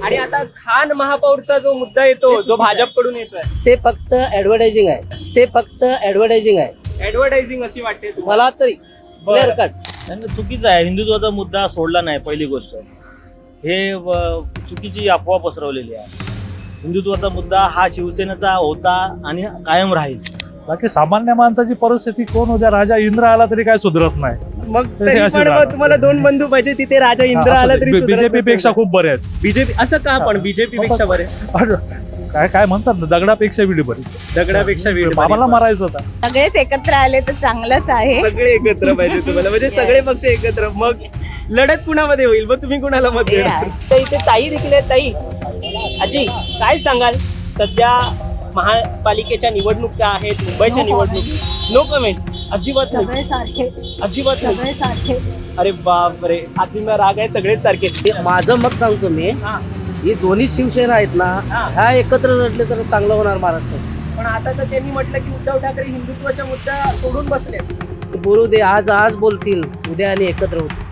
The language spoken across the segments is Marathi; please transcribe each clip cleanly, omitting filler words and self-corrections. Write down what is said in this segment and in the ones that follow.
आणि आता खान महापौरचा जो मुद्दा येतो जो भाजपकडून येतोय ते फक्त ऍडव्हर्टायझिंग आहे. ते फक्त ऍडव्हर्टायझिंग आहे ऍडव्हर्टायझिंग अशी वाटते तुम्हाला? मला तरी क्लिअर कट. त्यांना चुकीचं आहे. हिंदुत्वाचा मुद्दा सोडला नाही. पहिली गोष्ट हे चुकीची अफवा पसरवलेली आहे. हिंदुत्वाचा मुद्दा हा शिवसेनेचा होता आणि कायम राहील. बाकी सामान्य माणसाची परिस्थिती कोण उद्या राजा इंद्र आला तरी काय सुधरत नाही. मग तरी पण मग तुम्हाला दोन बंधू पाहिजे तिथे राजा इंद्र आला तरी बीजेपी पेक्षा खूप बरे आहेत. बीजेपी असं का? पण बीजेपी पेक्षा बरे काय काय म्हणतात ना, दगडापेक्षा विडी बरी. दगडापेक्षा वीट बरी. आम्हाला मारायचं होतं. सगळेच एकत्र आले तर चांगलंच आहे. सगळे एकत्र पाहिजे तुम्हाला, म्हणजे सगळे पक्ष एकत्र. मग लढत कुणामध्ये होईल? मग तुम्ही कुणाला मत देणार? तर इथे ताई देखील आहे. ताई, आजी काय सांगाल? सध्या महापालिकेच्या निवडणुका आहेत, मुंबईच्या निवडणूक. No comments. अजिबात नाही. सगळे सारखे, अजिबात नाही. सगळे सारखे. अरे बाप रे, आतून राग आहे, सगळेच सारखे. माझं मत सांगतो मी, हा. ही दोन्ही शिवसेना आहेत ना, हा. ह्या एकत्र लढले तर चांगलं होणार महाराष्ट्र. पण आता तर त्यांनी म्हटलं की उद्धव ठाकरे हिंदुत्वाच्या मुद्दा सोडून बसले. बोलू दे, आज बोलतील, उद्या आणि एकत्र होतील.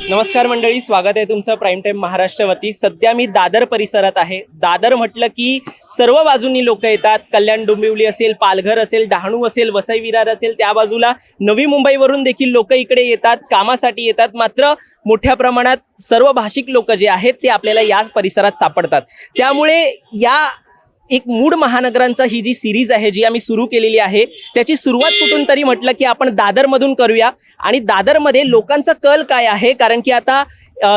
नमस्कार मंडळी, स्वागत आहे तुमचं प्राईम टाइम महाराष्ट्रवती. सध्या मी दादर परिसरात आहे. दादर म्हटलं की सर्व बाजूंनी लोक येतात. कल्याण डोंबिवली असेल, पालघर असेल, डहाणू असेल, वसई विरार असेल, त्या बाजूला नवी मुंबईवरून देखील लोक इकडे येतात, कामासाठी येतात. मात्र मोठ्या प्रमाणात सर्व भाषिक लोक जे आहेत ते आपल्याला याच परिसरात सापडतात. त्यामुळे या एक मूळ महानगरांचा ही जी सिरीज आहे जी आम्ही सुरू केलेली आहे त्याची सुरुवात कुठून तरी म्हटलं की आपण दादरमधून करूया. आणि दादरमध्ये लोकांचा कल काय आहे, कारण की आता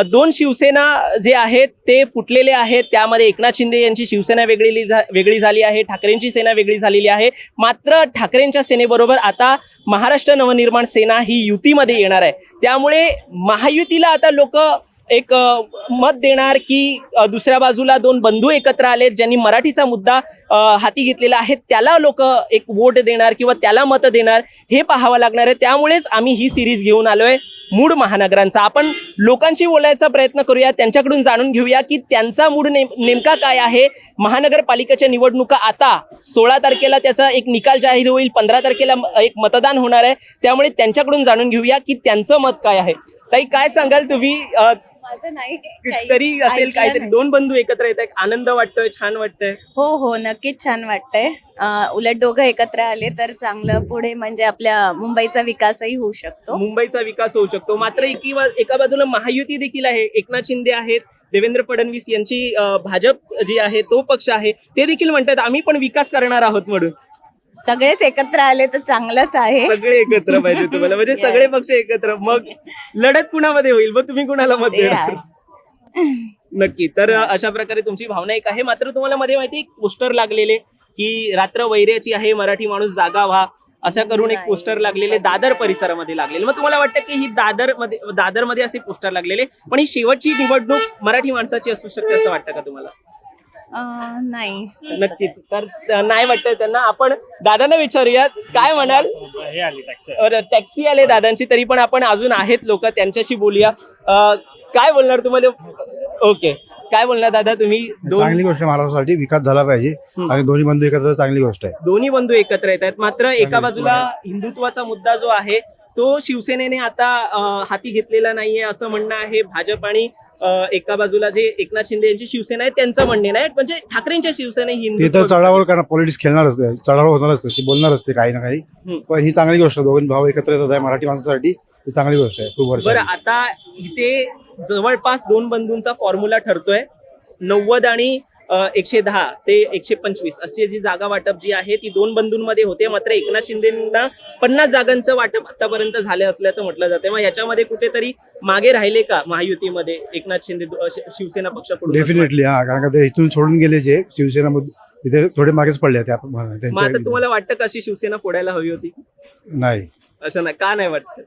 दोन शिवसेना जे आहेत ते फुटलेले आहेत. त्यामध्ये एकनाथ शिंदे यांची शिवसेना वेगळी झाली आहे, ठाकरेंची सेना वेगळी झालेली आहे. मात्र ठाकरेंच्या सेनेबरोबर आता महाराष्ट्र नवनिर्माण सेना ही युतीमध्ये येणार आहे. त्यामुळे महायुतीला आता लोक एक मत देणार की दुसऱ्या बाजूला दोन बंधू एकत्र आलेत ज्यांनी मराठीचा मुद्दा हाती घेतलेला आहे, त्याला लोक एक वोट देणार किंवा त्याला मत देणार, हे पाहावं लागणार आहे. त्यामुळेच आम्ही ही सिरीज घेऊन आलोय मूळ महानगरांचा. आपण लोकांशी बोलायचा प्रयत्न करूया, त्यांच्याकडून जाणून घेऊया की त्यांचा मूड नेमका काय आहे. महानगरपालिकेच्या निवडणुका आता 16 तारखेला त्याचा एक निकाल जाहीर होईल, 15 तारखेला एक मतदान होणार आहे. त्यामुळे त्यांच्याकडून जाणून घेऊया की त्यांचं मत काय आहे. ताई, काय सांगाल तुम्ही? माझं नाही तरी असेल ऐकलं काहीतरी, नाही. दोन बंधू एकत्र येत आहेत, आनंद वाटतोय, छान वाटतंय. हो, नक्कीच छान वाटतंय. उलट दोघं एकत्र आले तर चांगलं, पुढे म्हणजे आपल्या मुंबईचा विकासही होऊ शकतो. मुंबईचा विकास होऊ शकतो. मात्र एका बाजूला महायुती देखील आहे. एकनाथ शिंदे आहेत, देवेंद्र फडणवीस यांची भाजप जी आहे तो पक्ष आहे, ते देखील म्हणतात आम्ही पण विकास करणार आहोत म्हणून. सगळेच एकत्र आले तर चांगलंच आहे. सगळे एकत्र पाहिजे तुम्हाला, म्हणजे Yes. सगळे पक्ष एकत्र. मग लढत कुणामध्ये होईल? मग तुम्ही कुणाला मत ते देणार? आहे. नक्की. तर अशा प्रकारे तुमची भावना एक आहे. मात्र तुम्हाला मध्ये माहिती एक पोस्टर लागलेले की रात्र वैऱ्याची आहे, मराठी माणूस जागा व्हा, असं करून एक पोस्टर लागलेले दादर परिसरामध्ये लागलेले. मग तुम्हाला वाटतं की ही दादरमध्ये असे पोस्टर लागलेले, पण ही शेवटची निवडणूक मराठी माणसाची असू शकते असं वाटतं का तुम्हाला? नाही. नक्कीच. तर नाही वाटतं त्यांना. आपण दादांना विचारूया काय म्हणाल. टॅक्सी आले दादांची, तरी पण आपण अजून आहेत लोक, त्यांच्याशी बोलूया. काय बोलणार तुम्हाला? ओके, काय बोलणार दादा तुम्ही? चांगली गोष्ट आहे, महाराष्ट्रासाठी विकास झाला पाहिजे आणि दोन्ही बंधू एकत्र चांगली गोष्ट आहे. दोन्ही बंधू एकत्र येत आहेत. मात्र एका बाजूला हिंदुत्वाचा मुद्दा जो आहे तो शिवसेनेने आता हाती घेतलेला नाहीये असं म्हणणं आहे. भाजप आणि एका बाजूला जे एकनाथ शिंदे यांची शिवसेना आहे त्यांचं म्हणणे नाही, म्हणजे ठाकरेंच्या शिवसेना ते तर चढावर कारण पॉलिटिक्स खेळणार असते, चढावर होणार असते, बोलणार असते काही ना काही. पण ही चांगली गोष्ट आहे, दोघे भाऊ एकत्र येतात आहे मराठी माणसासाठी, ही चांगली गोष्ट आहे. खूप वर्ष. बरं, आता इथे जवळपास दोन बंधूंचा फॉर्म्युला ठरतोय. 90 आणि 110 ते 125 अशी जी जागा वाटप जी आहे ती दोन बंधूंमध्ये होते. मात्र एकनाथ शिंदेना 50 जागांचं वाटप आतापर्यंत झालं असल्याचं म्हटलं जाते. मग याच्यामध्ये कुठेतरी मागे राहिले का महायुतीमध्ये एकनाथ शिंदे शिवसेना पक्षाकडून? डेफिनेटली. हा, कारण का ते इथून सोडून गेले जे शिवसेना इथे थोडे मागेच पडले त्या मग आता तुम्हाला वाटतं का अशी शिवसेना फोडायला हवी होती? नाही. असं नाही, का नाही वाटतं?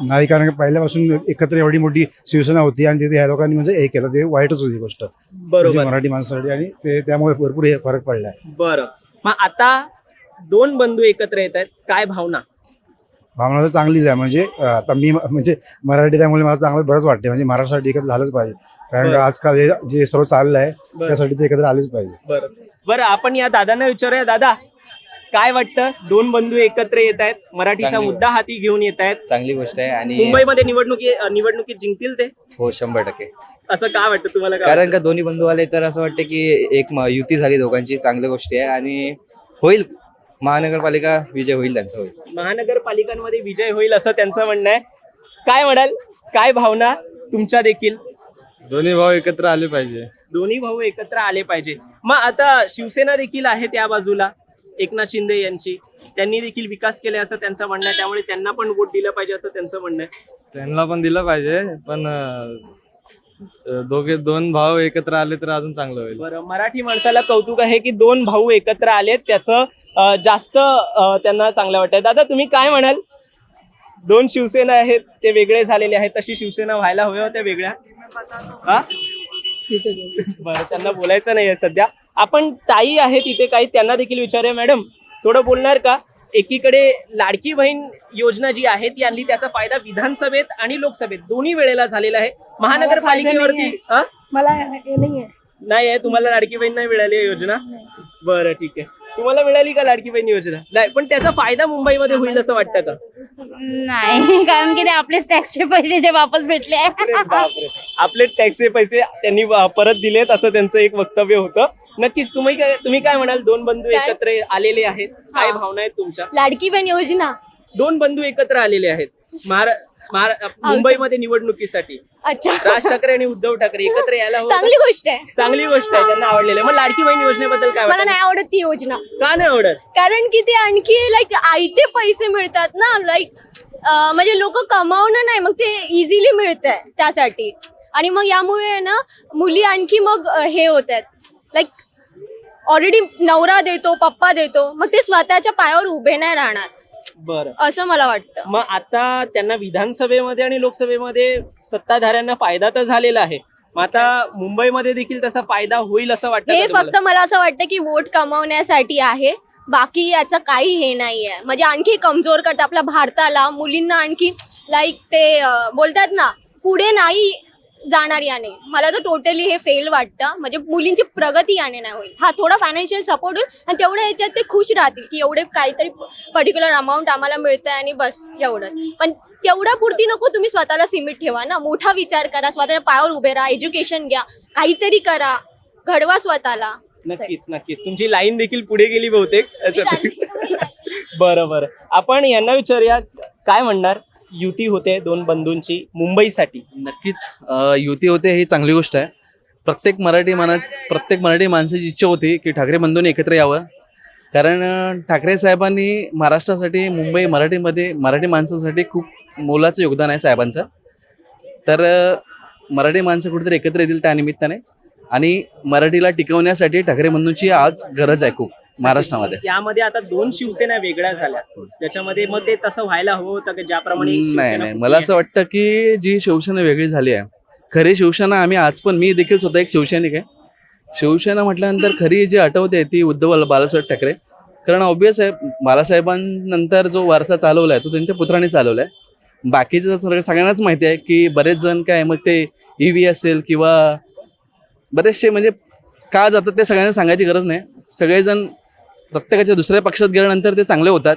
नाही, कारण पहिल्यापासून एकत्र एवढी मोठी शिवसेना होती आणि तिथे ह्या लोकांनी म्हणजे हे केलं, ते वाईटच होती गोष्ट बरोबर मराठी माणसासाठी, आणि ते त्यामुळे भरपूर हे फरक पडलाय. बरं, मग आता दोन बंधू एकत्र येत आहेत, काय भावना? भावना तर चांगलीच आहे. म्हणजे आता मी म्हणजे मराठी, त्यामुळे मला चांगलं बरंच वाटते. म्हणजे महाराष्ट्रासाठी एकत्र झालंच पाहिजे, कारण का आजकाल हे जे सर्व चाललं आहे त्यासाठी ते एकत्र आलेच पाहिजे. बरं, आपण या दादांना विचारूया. दादा, काय वाटतं? दोन बंधू एकत्र येत आहेत, मराठीचा चांगली मुद्दा हाती घेऊन येत आहेत. चांगली गोष्ट आहे आणि मुंबईमध्ये निवडणुकीत जिंकतील ते, हो 100%. असं काय वाटतं तुम्हाला? काय कारण का दोन्ही बंधू आले तर असं वाटतं की एक युती झाली दोघांची, चांगली गोष्टी आहे आणि होईल महानगरपालिका विजय होईल त्यांचा होईल. महानगरपालिकांमध्ये विजय होईल असं त्यांचं म्हणणं आहे. काय म्हणाल? काय भावना तुमच्या देखील? दोन्ही भाऊ एकत्र आले पाहिजे. दोन्ही भाऊ एकत्र आले पाहिजे. मग आता शिवसेना देखील आहे त्या बाजूला, एकनाथ शिंदे यांची, त्यांनी देखील विकास केलाय असं त्यांचं म्हणणं आहे, त्यामुळे त्यांना पण वोट दिलं पाहिजे असं त्यांचं म्हणणं आहे. त्यांना पण दिलं पाहिजे, पण दोन भाऊ एकत्र आले तर अजून चांगलं होईल. बरं, मराठी माणसाला कौतुक आहे की दोन भाऊ एकत्र आलेत, त्याचं जास्त त्यांना चांगलं वाटतंय. दादा तुम्ही काय म्हणाल? दोन शिवसेना आहेत, ते वेगळे झालेले आहेत, तशी शिवसेना व्हायला हव्या होत्या वेगळ्या. हा? बरं, त्यांना बोलायचं नाहीये सध्या. आपण ताई आहे तिथे काही, त्यांना देखील विचारूया. मॅडम थोडं बोलणार का? एकीकडे लाडकी बहीण योजना जी आहे ती आणली, त्याचा फायदा विधानसभेत आणि लोकसभेत दोन्ही वेळेला झालेला आहे. महानगरपालिकेवरती मला हे नाहीये. नाही आहे तुम्हाला, लाडकी बहीण नाही मिळाली आहे योजना? बरं ठीक आहे. तुम्हाला मिळाली का लाडकी बहीण योजना? नाही, पण त्याचा फायदा मुंबईमध्ये होईल असं वाटतं का? नाही, कारण की ते आपलेच टॅक्सचे पैसे जे वापस भेटले आहे. अरे बापरे, आपले टॅक्सचे पैसे त्यांनी परत दिलेत असं त्यांचं एक वक्तव्य होतं. नक्कीच तुम्ही काय म्हणाल? दोन बंधू एकत्र आलेले आहेत, काय भावना आहेत तुमच्या? लाडकी बहीण योजना दोन बंधू एकत्र आलेले आहेत मुंबईमध्ये निवडणुकीसाठी. अच्छा, राज ठाकरे आणि उद्धव ठाकरे एकत्र यायला हवं. चांगली गोष्ट आहे. चांगली गोष्ट आहे, त्यांना आवडलेलं आहे. मग लाडकी बहीण योजनेबद्दल काय मला वाटतं? नाही आवडत ती योजना. का नाही आवडत? कारण की ते आणखी लाईक आयते पैसे मिळतात ना, लाईक म्हणजे लोक कमावणं नाही, मग ते इझिली मिळत आहे त्यासाठी. आणि मग यामुळे ना मुली आणखी मग हे होत आहेत, लाईक ऑलरेडी नवरा देतो, पप्पा देतो, मग ते स्वतःच्या पायावर उभे नाही राहणार, बरं, असं मला वाटतं. मग आता त्यांना विधानसभेमध्ये आणि लोकसभेमध्ये सत्ताधाऱ्यांना फायदा तर झालेला आहे, मग आता मुंबईमध्ये देखील त्याचा फायदा होईल असं वाटतं हे का तुम्हाला? फक्त मला असं वाटतं की वोट कमावण्यासाठी आहे, बाकी याचं काही हे नाहीये. म्हणजे आणखी कमजोर करतात आपल्या भारताला, मुलींना आणखी लाईक ते बोलतात ना पुढे नाही जाणार याने. मला तर टोटली हे फेल वाटतं. म्हणजे मुलींची प्रगती याने नाही होईल. हा, थोडा फायनान्शियल सपोर्ट होईल आणि तेवढ्या याच्यात ते खुश राहतील की एवढे काहीतरी पर्टिक्युलर अमाऊंट आम्हाला मिळतंय आणि बस एवढंच. पण तेवढ्या पुरती नको तुम्ही स्वतःला सीमित ठेवा ना, मोठा विचार करा, स्वतःच्या पायावर उभे राहा, एज्युकेशन घ्या, काहीतरी करा, घडवा स्वतःला. नक्कीच नक्कीच, तुमची लाईन देखील पुढे गेली बहुतेक. बरं, आपण यांना विचारूया काय म्हणणार. युती होते दोन बंधूंची मुंबईसाठी. नक्कीच युती होते ही चांगली गोष्ट आहे. प्रत्येक मराठी माणसाची इच्छा होती की ठाकरे बंधूंनी एकत्र यावं, कारण ठाकरे साहेबांनी महाराष्ट्रासाठी, मराठी माणसासाठी खूप मोलाचं योगदान आहे साहेबांचं. तर मराठी माणसं कुठेतरी एकत्र येतील त्या निमित्ताने, आणि मराठीला टिकवण्यासाठी ठाकरे बंधूंची आज गरज आहे खूप महाराष्ट्रामध्ये. यामध्ये आता दोन शिवसेना वेगळ्या झाल्या, त्याच्यामध्ये मग ते तसं व्हायला हवं होतं की ज्याप्रमाणे नाही, मला असं वाटतं की जी शिवसेना वेगळी झाली आहे, खरी शिवसेना आम्ही आज पण, मी देखील स्वतः एक शिवसैनिक आहे. शिवसेना म्हटल्यानंतर खरी जी आठवते ती उद्धव बाळासाहेब ठाकरे, कारण ऑब्वियस आहे बाळासाहेबांनंतर जो वारसा चालवलाय तो त्यांच्या पुत्रांनी चालवलाय. बाकीचं सगळ्यांनाच माहिती आहे की बरेच जण काय, मग ते ईव्ही असेल किंवा बरेचसे म्हणजे का जातात ते सगळ्यांना सांगायची गरज नाही. सगळेजण प्रत्येकाच्या दुसऱ्या पक्षात गेल्यानंतर ते चांगले होतात,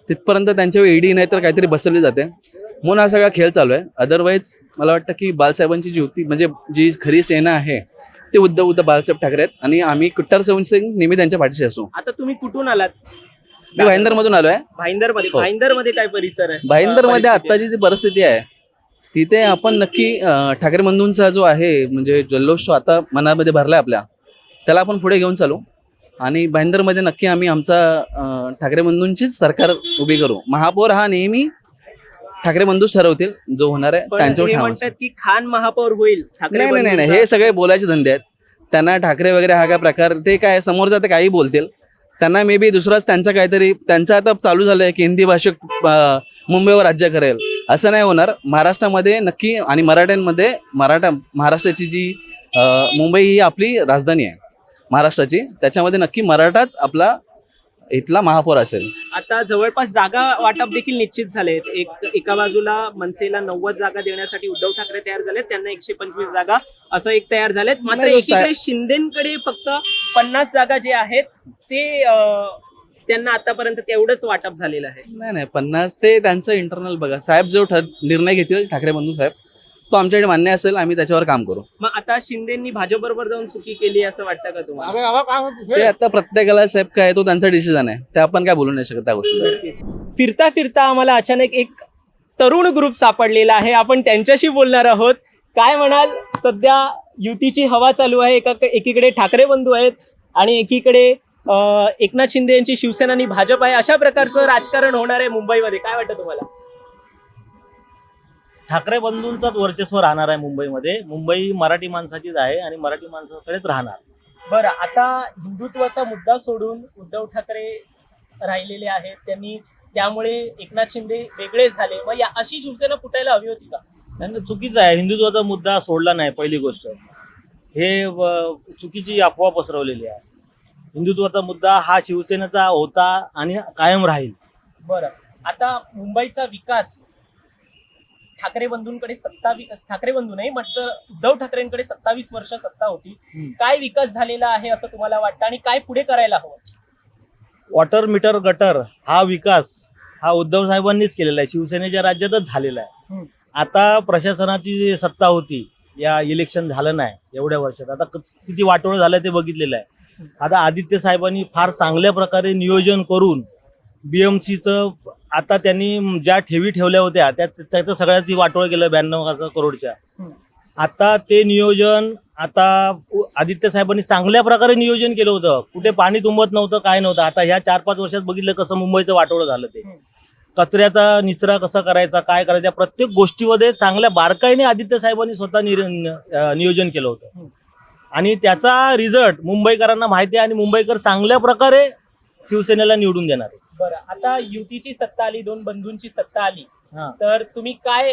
तिथपर्यंत त्यांच्यावर ईडी नाही तर काहीतरी बसवली जाते, म्हणून हा सगळा खेळ चालू आहे. अदरवाईज मला वाटतं की बाळासाहेबांची जी होती, म्हणजे जी खरी सेना आहे ते उद्धव बाळासाहेब ठाकरे आहेत, आणि आम्ही कट्टर शिवसैनिक नेहमी त्यांच्या पाठीशी असू. आता तुम्ही कुठून आलात? मी भाईंदर मधून आलोय. भाईंदरमध्ये काय परिसर आहे? भाईंदरमध्ये आत्ताची जी परिस्थिती आहे तिथे आपण नक्की ठाकरे बंधूंचा जो आहे म्हणजे जल्लोष आता मनामध्ये भरलाय आपल्या, त्याला आपण पुढे घेऊन चालू, आणि भाईंदरमध्ये नक्की आम्ही आमचा ठाकरे बंधूंचीच सरकार उभी करू. महापौर हा नेहमी ठाकरे बंधूच ठरवतील, जो होणार आहे त्यांच्यावर ठाम म्हणतात की खान महापौर होईल. नाही, हे सगळे बोलायचे धंदे आहेत. त्यांना ठाकरे वगैरे हा काय प्रकार, ते काय समोर जाते काही बोलतील, त्यांना मे बी दुसराच त्यांचं आता चालू झालंय की हिंदी भाषक मुंबईवर राज्य करेल, असं नाही होणार. महाराष्ट्रामध्ये नक्की, आणि मराठ्यांमध्ये महाराष्ट्राची जी मुंबई ही आपली राजधानी आहे महाराष्ट्राची, त्याच्यामध्ये नक्की मराठाच आपला इथला महापौर असेल. आता जवळपास जागा वाटप देखील निश्चित झाले. एका बाजूला मनसेला 90 जागा देण्यासाठी उद्धव ठाकरे तयार झालेत, त्यांना 125 जागा असं एक तयार झालेत. मात्र एकीकडे शिंदेकडे फक्त 50 जागा जे आहेत ते नेत्यांना आतापर्यंत तेवढंच वाटप झालेलं आहे? नाही 50 ते त्यांचं इंटरनल बघा. साहेब जो निर्णय घेतील ठाकरे बंधू साहेब, तो आमच्याकडे मान्य असेल, आम्ही त्याच्यावर काम करू. मग आता शिंदेंनी भाजप बरोबर जाऊन चुकी केली असं वाटतं का तुम्हाला? ते आता प्रत्येकाला साहेब काय तो त्यांचा डिसिजन आहे, ते आपण काय बोलू नाही शकत त्या गोष्टी. फिरता फिरता आम्हाला अचानक एक तरुण ग्रुप सापडलेला आहे, आपण त्यांच्याशी बोलणार आहोत. काय म्हणाल? सध्या युतीची हवा चालू आहे, एकीकडे ठाकरे बंधू आहेत आणि एकीकडे एकनाथ शिंदे यांची शिवसेना आणि भाजप आहे. अशा प्रकारचं राजकारण होणार आहे मुंबईमध्ये, काय वाटतं तुम्हाला? ठाकरे बंधूंचाच वर्चस्व राहणार आहे मुंबईमध्ये. मुंबई मराठी माणसाचीच आहे आणि मराठी माणसाकडेच राहणार. बरं, आता हिंदुत्वाचा मुद्दा सोडून उद्धव ठाकरे राहिलेले आहेत, त्यांनी त्यामुळे एकनाथ शिंदे वेगळे झाले. मग अशी शिवसेना फुटायला हवी होती का? नाही, चुकीचं आहे. हिंदुत्वाचा मुद्दा सोडला नाही पहिली गोष्ट. हे चुकीची अफवा पसरवलेली आहे. हिंदुत्वाचा मुद्दा हा शिवसेनेचा होता आणि कायम राहील. बरं, आता मुंबईचा विकास ठाकरे बंधूंकडे ठाकरे बंधू नाही म्हटलं, उद्धव ठाकरेंकडे 27 वर्ष सत्ता होती. काय विकास झालेला आहे असं तुम्हाला वाटतं आणि काय पुढे करायला हवं? वॉटर मीटर गटर हा विकास हा उद्धव साहेबांनीच केलेला आहे, शिवसेनेच्या राज्यातच झालेला आहे. आता प्रशासनाची जी सत्ता होती, या इलेक्शन झालं नाही एवढ्या वर्षात, आता किती वाटोळ झालं ते बघितलेलं आहे. आता आदित्य साहेबांनी फार चांगल्या प्रकारे नियोजन करून BMCचं आता त्यांनी ज्या ठेवी ठेवल्या होत्या त्याचं सगळ्याची वाटोळ केलं 92 करोडच्या. आता ते नियोजन आता आदित्य साहेबांनी चांगल्या प्रकारे नियोजन केलं होतं. कुठे पाणी तुंबत नव्हतं, काय नव्हतं. आता ह्या 4-5 वर्षात बघितलं कसं मुंबईचं वाटोळं झालं. ते कचऱ्याचा निचरा कसा करायचा, काय करायचा, प्रत्येक गोष्टीमध्ये चांगल्या बारकाईने आदित्य साहेबांनी स्वतः नियोजन केलं होतं आणि त्याचा रिझल्ट मुंबईकरांना माहिती आहे आणि मुंबईकर चांगल्या प्रकारे शिवसेनेला निवडून देणार आहे. बरं, आता युतीची सत्ता आली, दोन बंधूंची सत्ता आली, तर तुम्ही काय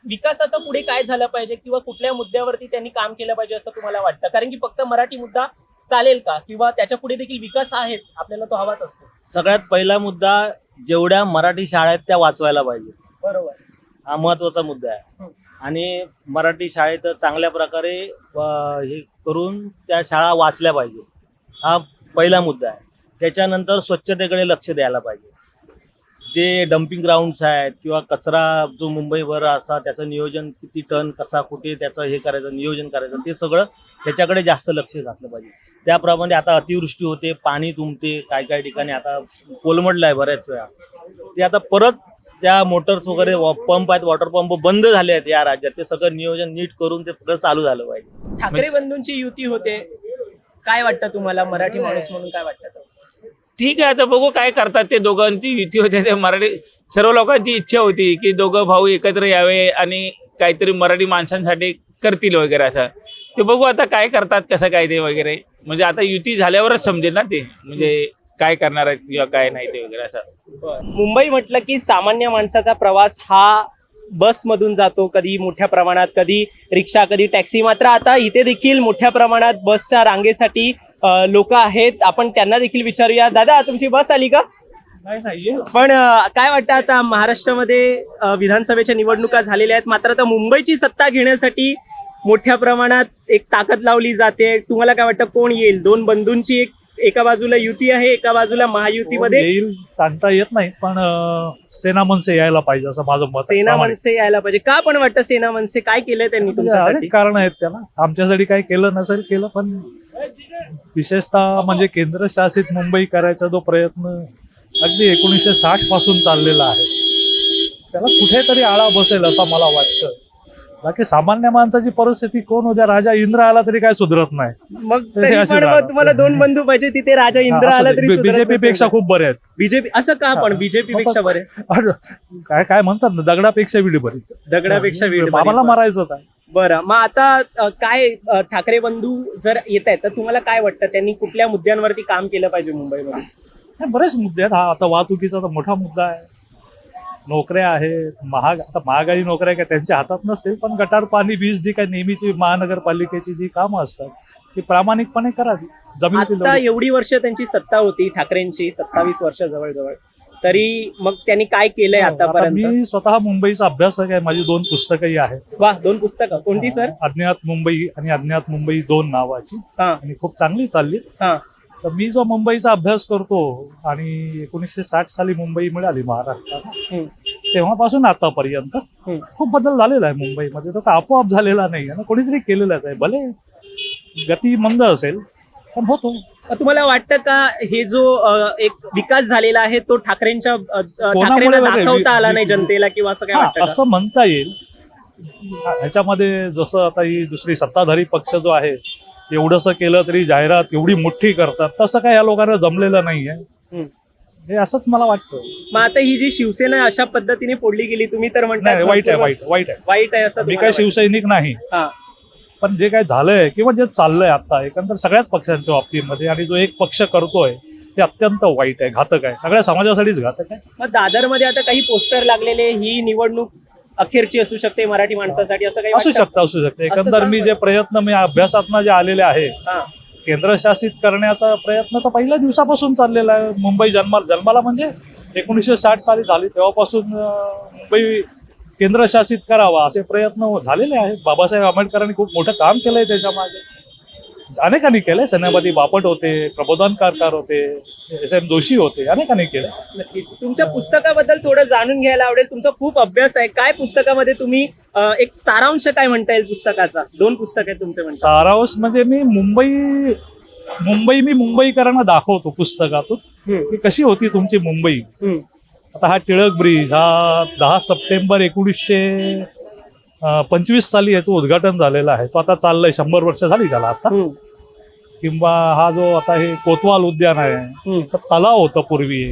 विकासाचं पुढे काय झालं पाहिजे किंवा कुठल्या मुद्द्यावरती त्यांनी काम केलं पाहिजे असं तुम्हाला वाटतं? कारण की फक्त मराठी मुद्दा चालेल का, किंवा त्याच्या पुढे देखील विकास आहेच, आपल्याला तो हवाच असतो. सगळ्यात पहिला मुद्दा, जेवढ्या मराठी शाळा आहेत त्या वाचवायला पाहिजे. बरोबर, हा महत्वाचा मुद्दा आहे. आणि मराठी शाळेत चांगल्या प्रकारे हे करून त्या शाळा वाचल्या पाहिजे, हा पहिला मुद्दा आहे. त्याच्यानंतर स्वच्छतेकडे लक्ष द्यायला पाहिजे. जे डम्पिंग ग्राउंड्स आहेत किंवा कचरा जो मुंबईभर असा त्याचं नियोजन किती टन कसा कुठे त्याचं हे करायचं नियोजन करायचं, ते सगळं त्याच्याकडे जास्त लक्ष घातलं पाहिजे. त्याप्रमाणे आता अतिवृष्टी होते, पाणी तुंबते, काय ठिकाणी आता कोलमडलं आहे बऱ्याच वेळा. ते आता परत त्या मोटर्स वगैरे पंप आहेत, वॉटर पंप बंद झाले आहेत या राज्यात. ते सगळं नियोजन नीट करून ते परत चालू झालं पाहिजे. ठाकरे बंधूंची युती होते, काय वाटतं तुम्हाला? मराठी माणूस म्हणून काय वाटतं? ठीक आहे, आता बघू काय करतात ते. दोघांची युती होते, ते मराठी सर्व लोकांची इच्छा होती की दोघं भाऊ एकत्र यावे आणि काहीतरी मराठी माणसांसाठी करतील वगैरे असं. ते बघू आता काय करतात, कसं काय ते वगैरे. म्हणजे आता युती झाल्यावरच समजेल ना ते, म्हणजे काय करणार आहेत किंवा काय नाही ते वगैरे असं. मुंबई म्हटलं की सामान्य माणसाचा प्रवास हा बसमधून जातो, कधी मोठ्या प्रमाणात, कधी रिक्षा, कधी टॅक्सी. मात्र आता इथे देखील मोठ्या प्रमाणात बसच्या रांगेसाठी लोक आहेत. आपण त्यांना देखील विचारूया. दादा, तुमची बस आली का? नाही पण काय वाटतं, आता महाराष्ट्रामध्ये विधानसभेच्या निवडणुका झालेल्या आहेत, मात्र आता मुंबईची सत्ता घेण्यासाठी मोठ्या प्रमाणात एक ताकद लावली जाते. तुम्हाला काय वाटतं, कोण येईल? दोन बंधूंची एका बाजूला युती आहे, एका बाजूला महायुतीमध्ये येईल सांगता येत नाही, पण सेना मनसे यायला पाहिजे असं माझं मत. सेना मनसे यायला पाहिजे का? पण वाटतं सेना मनसे काय केलंय त्यांनी तुमच्यासाठी? कारण आहेत त्याला. आमच्यासाठी काही केलं नसेल केलं, पण विशेषतः म्हणजे केंद्रशासित मुंबई करायचा जो प्रयत्न अगदी 1960 पासून चाललेला आहे, त्याला कुठेतरी आळा बसेल असं मला वाटतं. बाकी सामान्य माणसाची परिस्थिती कोण उद्या राजा इंद्र आला तरी काय सुधरत नाही. मग तुम्हाला दोन बंधू पाहिजे, तिथे राजा इंद्र आला तरी बीजेपी पेक्षा खूप बरे आहेत. बीजेपी असं का? पण बीजेपी पेक्षा बरे काय काय म्हणतात ना, दगडापेक्षा विडी बरी. दगडापेक्षा विडी. आम्हाला मारायचं काय? बरं, मग आता काय ठाकरे बंधू जर येत आहेत तर तुम्हाला काय वाटतं, त्यांनी कुठल्या मुद्द्यांवरती काम केलं पाहिजे मुंबईमध्ये? बरेच मुद्दे आहेत. हा आता वाहतुकीचा तर मोठा मुद्दा आहे. नोकऱ्या आहेत, आता महागाई नोकऱ्या काय त्यांच्या हातात नसतील, पण गटार, पाणी, वीज जी काय नेहमीची महानगरपालिकेची जी कामं असतात ती प्रामाणिकपणे करावी. आता एवढी वर्ष त्यांची सत्ता होती ठाकरेंची, 27 वर्ष जवळजवळ, तरी मग त्यांनी काय केलंय आतापर्यंत? मी स्वतः मुंबईचा अभ्यासक आहे, माझी 2 पुस्तकही आहेत. वा, 2 पुस्तकं कोणती सर? अज्ञात मुंबई आणि अज्ञात मुंबई 2 नावाची, आणि खूप चांगली चालली. तर मी जो मुंबईचा अभ्यास करतो आणि 1960 साली मुंबई मिळाली महाराष्ट्राला, तेव्हापासून आतापर्यंत खूप बदल झालेला आहे मुंबईमध्ये. तो का आपोआप झालेला नाही आहे ना, कोणीतरी केलेलाच आहे. भले गती मंद असेल पण होतो. तुम्हाला वाटतं का हे जो एक विकास झालेला आहे तो ठाकरेंच्या ठाकरेंना कोणामुळे दाखवता आला नाही जनतेला, किंवा असं काय हा, वाटतं का? असं म्हणता येईल. ह्याच्यामध्ये जसं आता ही दुसरी सत्ताधारी पक्ष जो आहे, एवढंसं केलं तरी जाहिरात एवढी मोठी करतात, तसं काय या लोकांना जमलेलं नाहीये. हे असंच मला वाटतं. मग आता ही जी शिवसेना अशा पद्धतीने फोडली गेली, तुम्ही तर म्हणता नाही, वाईट आहे. वाईट आहे असं मी तुम्हाला काय शिवसैनिक नाही, हा. पण जे काय झालंय किंवा जे चाललंय आता एकंदर सगळ्याच पक्षांच्या बाबतीमध्ये, आणि जो एक पक्ष करतोय ते अत्यंत वाईट आहे, घातक आहे, सगळ्या समाजासाठीच घातक आहे. मग दादरमध्ये आता काही पोस्टर लागलेले, ही निवडणूक अखेरची असू शकते मराठी माणसासाठी, असं काही असू वाटतं? शकतं. असं एकंदर का मी जे प्रयत्न मी अभ्यासातनं जे आलेले आहे, हा. केंद्रशासित करण्याचा प्रयत्न तर पहिल्या दिवसापासून चाललेला आहे. मुंबई जन्माला म्हणजे 1960 साली झाली, तेव्हापासून मुंबई केंद्रशासित करावा असे प्रयत्न झालेले आहेत. बाबासाहेब आंबेडकरांनी खूप मोठं काम केलंय त्याच्या मागे, अनेकांनी केलंय. सेनापती बापट होते, प्रबोधनकार होते, S.M. जोशी होते, अनेकांनी केलं. नक्कीच. तुमच्या पुस्तकाबद्दल थोडं जाणून घ्यायला आवडेल. तुमचा खूप अभ्यास आहे. काय पुस्तकामध्ये तुम्ही एक सारांश काय म्हणता येईल पुस्तकाचा? 2 पुस्तक आहेत तुमचे म्हणता. सारांश म्हणजे मी मुंबईकरांना दाखवतो पुस्तकातून की कशी होती तुमची मुंबई. आता हा टिळक ब्रिज हा 10 सप्टेंबर 1925 साली याचं उद्घाटन झालेलं आहे. तो आता चाललंय, 100 वर्ष झाली त्याला आता. किंवा हा जो आता हे कोतवाल उद्यान आहे, तर तलाव होतं पूर्वी,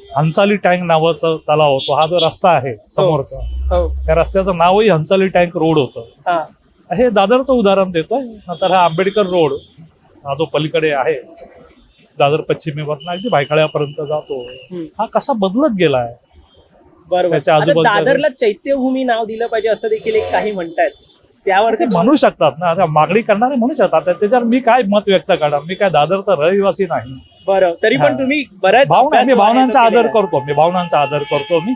हंसाली टँक नावाचा तलाव होतो. हा जो रस्ता आहे समोरचा, त्या रस्त्याचं नावही हंसाली टँक रोड होतं. हे दादरचं उदाहरण देतोय. नंतर हा आंबेडकर रोड, हा जो पलीकडे आहे दादर पश्चिमेवरनं अगदी भायखळ्यापर्यंत जातो, हा कसा बदलत गेलाय. बरोबर. त्याच्या आता आजूबाजूला दादरला चैत्यभूमी नाव दिलं पाहिजे असं देखील एक काही म्हणतायत. त्यावरती ते म्हणू शकतात ना, आता मागणी करणारे म्हणू शकतात. त्याच्यावर मी काय मत व्यक्त करणार, मी काय दादरचा रहिवासी नाही. बरं, तरी पण तुम्ही बऱ्याच भावनांचा आदर करतो मी.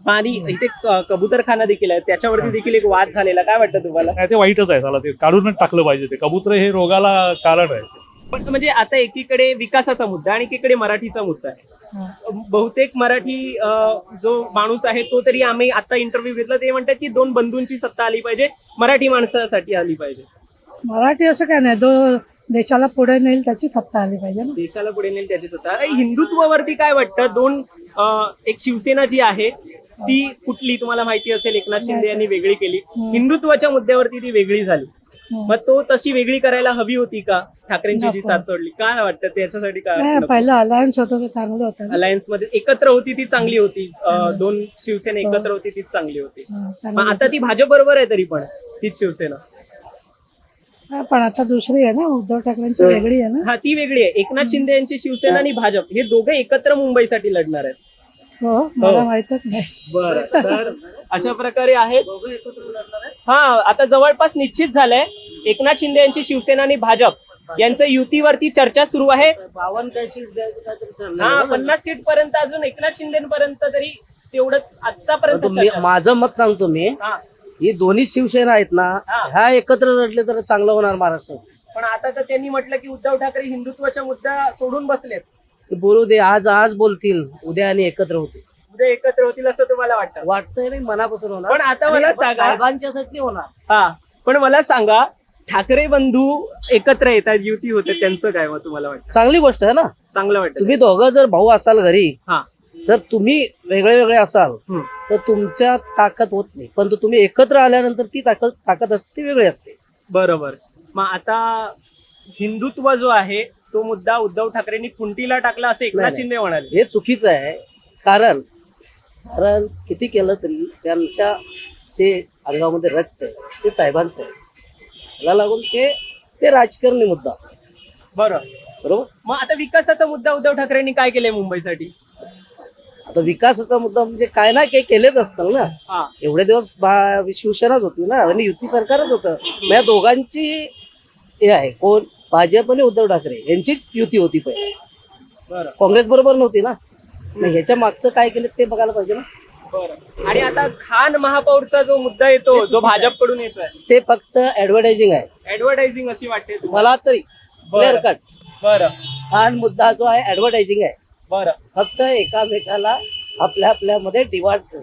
आणि इथे कबूतरखाना देखील आहे, त्याच्यावरती देखील एक वाद झालेला. काय वाटतं तुम्हाला? नाही, ते वाईटच आहे. त्याला ते काढूनच टाकलं पाहिजे. ते कबूतर हे रोगाला कारण आहे. पण म्हणजे आता एकीकडे विकासाचा मुद्दा आणि एकीकडे मराठीचा मुद्दा आहे. बहुतेक मराठी जो माणूस आहे तो तरी, आम्ही आता इंटरव्ह्यू घेतला, ते म्हणतात की 2 बंधूंची सत्ता आली पाहिजे, मराठी माणसासाठी आली पाहिजे. मराठी असं काय नाही, जो देशाला पुढे नेईल त्याची सत्ता आली पाहिजे ना. देशाला पुढे नेईल त्याची सत्ता. हिंदुत्वावरती काय वाटतं? 2 एक शिवसेना जी आहे ती कुठली तुम्हाला माहिती असेल, एकनाथ शिंदे यांनी वेगळी केली. हिंदुत्वाच्या मुद्द्यावरती ती वेगळी झाली. मग तो तशी वेगळी करायला हवी होती का? ठाकरेंची जी साथ सोडली, काय वाटतं त्याच्यासाठी? काय पहिलं अलायन्स होतं ते चांगलं होतं. अलायन्स मध्ये एकत्र होती ती चांगली होती. 2 शिवसेना एकत्र होती तीच चांगली होती. मग आता ती भाजप बरोबर आहे तरी पण तीच शिवसेना. पण आता दुसरी आहे ना, उद्धव ठाकरेंची वेगळी आहे ना. हा, ती वेगळी आहे. एकनाथ शिंदे यांची शिवसेना आणि भाजप हे दोघे एकत्र मुंबईसाठी लढणार आहेत. हो, मला माहितच नाही. बरं, तर अशा प्रकारे आहेत. हा, आता जवळपास निश्चित झालंय. एकनाथ शिंदे यांची शिवसेना आणि भाजप यांचं युतीवरती चर्चा सुरू आहे. 52 सीट द्यायचं. 50 सीट पर्यंत अजून एकनाथ शिंदेपर्यंत तरी तेवढंच आतापर्यंत चर्चा. माझं मत सांगतो मी, हा. ही दोन्ही शिवसेना आहेत ना, ह्या एकत्र लढले तर चांगलं होणार महाराष्ट्र. पण आता तर त्यांनी म्हटलं की उद्धव ठाकरे हिंदुत्वाच्या मुद्दा सोडून बसलेत. ते बोलू दे, आज बोलतील, उद्या आणि एकत्र होतील. उद्या एकत्र होतील असं तुम्हाला वाटतं? वाटतंय नाही, मनापासून होणार. पण आता मला सांगा, साहेबांच्यासाठी होणार. हा, पण मला सांगा, ठाकरे बंधू एकत्र येतात, युती होते, त्यांचं काय मग तुम्हाला वाटतं? चांगली गोष्ट आहे ना. चांगलं वाटतं. तुम्ही दोघं जर भाऊ असाल घरी, हा, जर तुम्ही वेगळे वेगळे असाल तर तुमच्या ताकद होत नाही, पण तुम्ही एकत्र आल्यानंतर ती ताकद असते, ती वेगळी असते. बरोबर. मग आता हिंदुत्व जो आहे तो मुद्दा उद्धव ठाकरेंनी खुंटीला टाकला असं एकनाथ शिंदे म्हणाले. हे चुकीचं आहे. कारण किती केलं तरी त्यांच्या जे अंगामध्ये रक्त आहे ते साहेबांचं आहे. त्याला लागून ते राजकारणी मुद्दा. बरोबर. मग आता विकासाचा मुद्दा उद्धव ठाकरेंनी काय केलंय मुंबईसाठी? आता विकासाचा मुद्दा म्हणजे काय ना काही केलेच असतं ना. एवढे दिवस शिवसेनाच होती ना आणि युती सरकारच होतं. या दोघांची हे आहे, कोण? भाजप आणि उद्धव ठाकरे यांचीच युती होती पहिले. काँग्रेस बरोबर नव्हती ना. मग ह्याच्या मागचं काय केलं ते बघायला पाहिजे ना. आणि आता खान महापौरचा जो मुद्दा येतो, जो भाजपकडून येतोय, ते फक्त ऍडव्हर्टायझिंग आहे. ऍडव्हर्टायझिंग अशी वाटते मला तरी क्लिअर कट. बरं हा मुद्दा जो आहे ऍडव्हर्टायझिंग आहे. बरं फक्त एकामेकाला आपल्यामध्ये डिवाइड कर.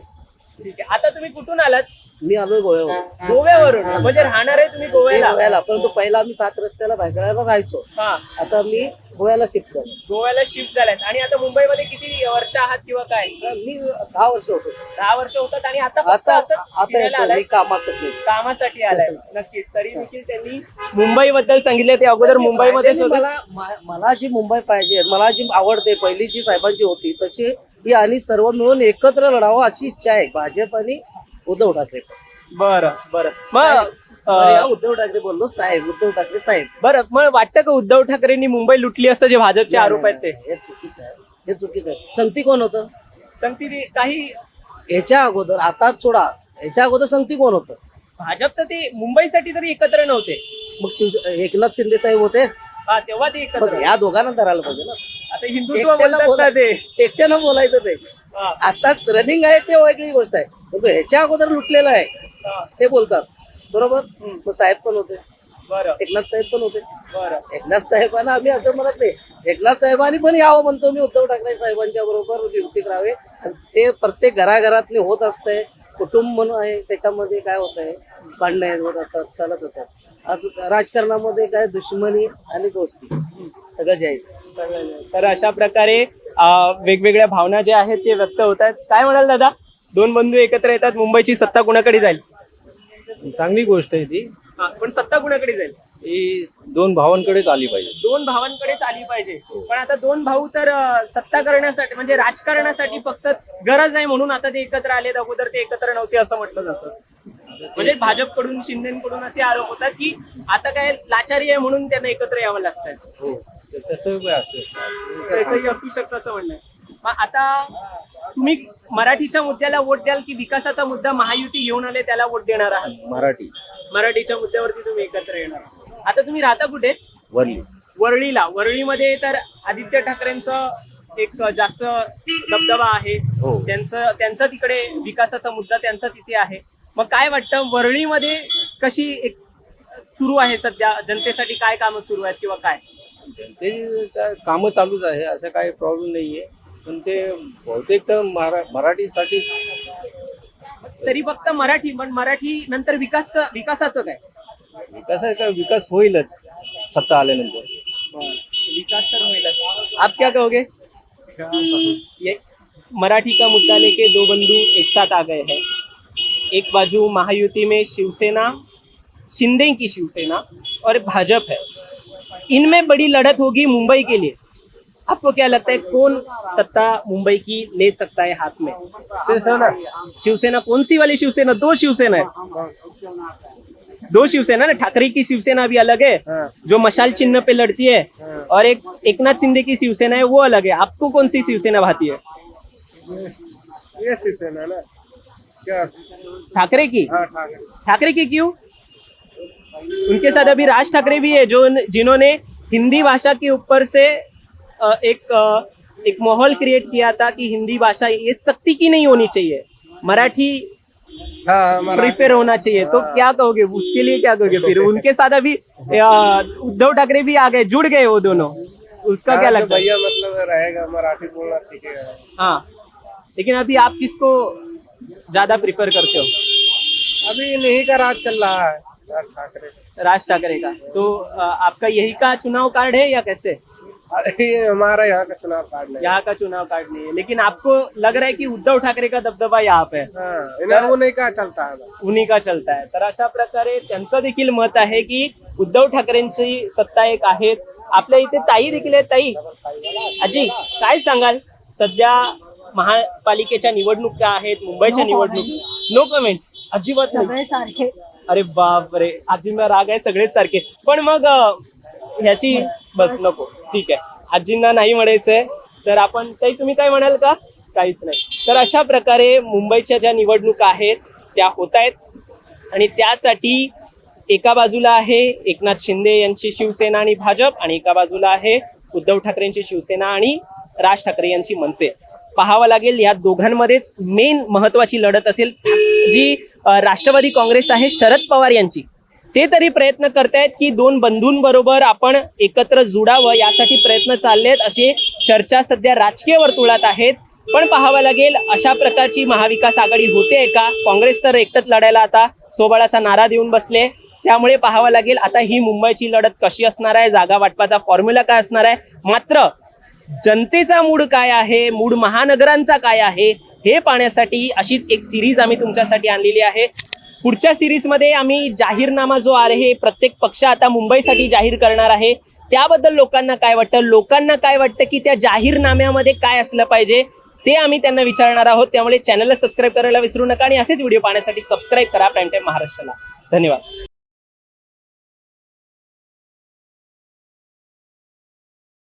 ठीक आहे. आता तुम्ही कुठून आलात? मी आलोय गोव्यावर. गोव्यावरून म्हणजे राहणार आहे तुम्ही गोव्याला? गोव्याला, परंतु पहिला आम्ही 7 रस्त्याला भायखळ्याला राहायचो. हा, आता मी गोव्याला शिफ्ट झालो. गोव्याला शिफ्ट झालात आणि आता मुंबईमध्ये किती वर्ष आहात किंवा काय? मी 10 वर्ष होतो. 10 वर्ष होतात आणि आता फक्त आता असंच आता फिरायला येतो आलाय? मी कामासाठी. कामासाठी आलाय. नक्कीच. तरी देखील त्यांनी मुंबई बद्दल सांगितले. ते अगोदर मुंबईमध्येच होते. मला जी मुंबई पाहिजे, मला जी आवडते पहिली जी साहेबांची होती तशी ही, आणि सर्व मिळून एकत्र लढावं अशी इच्छा आहे भाजप आणि उद्धव ठाकरे. बरं बरं. मग उद्धव ठाकरे बोललो साहेब, उद्धव ठाकरे साहेब. बरं, मग वाटतं का उद्धव ठाकरेंनी मुंबई लुटली असं जे भाजपचे आरोप आहेत ते? हे चुकीचं आहे, हे चुकीचं आहे. संगती कोण होतं सांगते काही याच्या अगोदर? आता सोडा, याच्या अगोदर संगती कोण होतं? भाजप तर ते मुंबईसाठी तरी एकत्र नव्हते. मग एकनाथ शिंदे साहेब होते. हा, तेव्हा ते मग एकत्र. या दोघांना धरायला पाहिजे ना. आता हिंदुत्व एकट्याला बोलतात ना ते. एकट्यानं बोलायचं ते. हा, आताच रनिंग आहे ते वेगळी गोष्ट आहे, परंतु ह्याच्या अगोदर लुटलेलं आहे हा. ते बोलतात. बरोबर. मग साहेब पण होते, बरं एकनाथ साहेब पण होते. बरं. एकनाथ साहेबांना आम्ही असं म्हणत नाही, एकनाथ साहेबांनी पण यावं म्हणतो मी उद्धव ठाकरे साहेबांच्या बरोबर युती करावे. आणि ते प्रत्येक घराघरातले होत असतंय. कुटुंब म्हणून आहे, त्याच्यामध्ये काय होत आहे, भांडणं होत असतात, चालत होतात. असं राजकारणामध्ये काय दुश्मनी आणि दोस्ती सगळं जे आहे. तर अशा प्रकारे वेगवेगळ्या भावना ज्या आहेत ते व्यक्त होत आहेत. काय म्हणाल दादा? 2 बंधू एकत्र येतात, मुंबईची सत्ता कुणाकडे जाईल? चांगली गोष्ट आहे ती. हा, पण सत्ता कुणाकडे जाईल? ही 2 भावांकडेच आली पाहिजे. 2 भावांकडेच आली पाहिजे. पण आता 2 भाऊ तर सत्ता करण्यासाठी म्हणजे राजकारणासाठी फक्त गरज आहे म्हणून आता ते एकत्र आलेत. अगोदर ते एकत्र नव्हते असं म्हटलं जातं. म्हणजे भाजपकडून, शिंदेकडून असे आरोप होतात की आता काय लाचारी आहे म्हणून त्यांना एकत्र यावं लागतंय. हो, तसं तसंही असू शकतं असं म्हणणं आहे. मग आता तुम्ही मराठीच्या मुद्द्याला वोट द्याल की विकासाचा मुद्दा महायुती घेऊन आले त्याला वोट देणार आहात? मराठीच्या मुद्द्यावरती तुम्ही एकत्र येणार. आता तुम्ही राहता कुठे? वरळीला. वरळीमध्ये तर आदित्य ठाकरेंचं एक जास्त दबदबा आहे. त्यांचा तिकडे विकासाचा मुद्दा त्यांचा तिथे आहे. मग काय वाटतं वरळीमध्ये कशी एक सुरू आहे सध्या जनतेसाठी? काय कामं सुरू आहेत किंवा काय? ते कामं चालूच आहे, असं काही प्रॉब्लेम नाहीये. पण ते बहुतेक तर मराठीसाठी. तरी फक्त मराठी, पण मराठी नंतर विकासाचं काय? कसं काय विकास होईलच सत्ता आल्यानंतर. विकास तर होईलच. आप क्या कहोगे? ये मराठी का मुद्दा लेके 2 बंधु एक साथ आ गए हैं. एक बाजू महायुति में शिवसेना, शिंदे की शिवसेना और भाजपा है. इनमें बड़ी लड़त होगी मुंबई के लिए. आपको क्या लगता है कौन सत्ता मुंबई की ले सकता है हाथ में? शिवसेना. कौन सी वाली शिवसेना? 2 शिवसेना है. 2 शिवसेना ना. ठाकरे की शिवसेना भी अलग है जो मशाल चिन्ह पे लड़ती है, और एक एकनाथ शिंदे की शिवसेना है वो अलग है. आपको कौन सी शिवसेना भाती है? ये शिवसेना ना क्या? ठाकरे की. ठाकरे की क्यों? उनके साथ अभी राज ठाकरे भी है जो जिन्होंने हिंदी भाषा के ऊपर से एक माहौल क्रिएट किया था कि हिंदी भाषा ये सख्ती की नहीं होनी चाहिए, मराठी प्रिपेयर होना चाहिए. तो क्या कहोगे उसके लिए? क्या कहोगे फिर? उनके साथ अभी उद्धव ठाकरे भी आ गए, जुड़ गए वो दोनों. उसका क्या लगता है? भैया मतलब रहेगा, मराठी बोलना सीखेगा. हाँ, लेकिन अभी आप किसको ज्यादा प्रिफर करते हो? अभी इन्हीं का राज चल रहा है, राज ठाकरे का. तो आपका यही का चुनाव कार्ड है या कैसे? अरे हमारा यहाँ का चुनाव कार्ड नहीं. यहाँ का चुनाव कार्ड नहीं है, लेकिन आपको लग रहा है कि उद्धव ठाकरे का दबदबा यहाँ पे है. उन्हीं का चलता है. उन्हीं का चलता आहे. तर अशा प्रकारे त्यांचं देखील मत आहे की उद्धव ठाकरेंची सत्ता एक आहेच. आपल्या इथे ताई देखील आहे. ताई, आजी काय सांगाल? सध्या महापालिकेच्या निवडणुका आहेत, मुंबईच्या निवडणूक. No comments. अजिबात सगळे सारखे. अरे बाप रे, आजींना राग आहे, सगळेच सारखे. पण मग ह्याची बस नको. ठीक आहे, आजींना नाही म्हणायचंय तर आपण ताई तुम्ही काय म्हणाल का? काहीच नाही. तर अशा प्रकारे मुंबईच्या ज्या निवडणुका आहेत त्या होत आहेत आणि त्यासाठी एका बाजूला आहे एकनाथ शिंदे यांची शिवसेना आणि भाजप, आणि एका बाजूला आहे उद्धव ठाकरेंची शिवसेना आणि राज ठाकरे यांची मनसे. पाहावं लागेल या दोघांमध्येच मेन महत्वाची लढत असेल जी राष्ट्रवादी काँग्रेस आहे शरद पवार यांची. ते तरी प्रयत्न करतायत की दोन बंधूंबरोबर आपण एकत्र जुडावं यासाठी प्रयत्न चाललेत अशी चर्चा सध्या राजकीय वर्तुळात आहेत. पण पाहावं लागेल अशा प्रकारची महाविकास आघाडी होते का. काँग्रेस तर एकटंच लढायला आता सोबळाचा नारा देऊन बसले. त्यामुळे पाहावं लागेल आता ही मुंबईची लढत कशी असणार आहे, जागा वाटपाचा फॉर्म्युला काय असणार आहे. मात्र जनतेचा मूड काय आहे, मूड महानगरांचा काय आहे हे पाहण्यासाठी अशीच एक सिरीज आम्ही तुमच्यासाठी आणलेली आहे. पुढच्या सिरीजमध्ये आम्ही जाहीरनामा जो आहे प्रत्येक पक्ष आता मुंबईसाठी जाहीर करणार आहे. त्याबद्दल लोकांना काय वाटतं, लोकांना काय वाटतं की त्या जाहीरनाम्यामध्ये काय असलं पाहिजे ते आम्ही त्यांना विचारणार आहोत. त्यामुळे चॅनलला सबस्क्राईब करायला विसरू नका आणि असेच व्हिडिओ पाहण्यासाठी सबस्क्राईब करा प्राईम टाइम महाराष्ट्राला. धन्यवाद.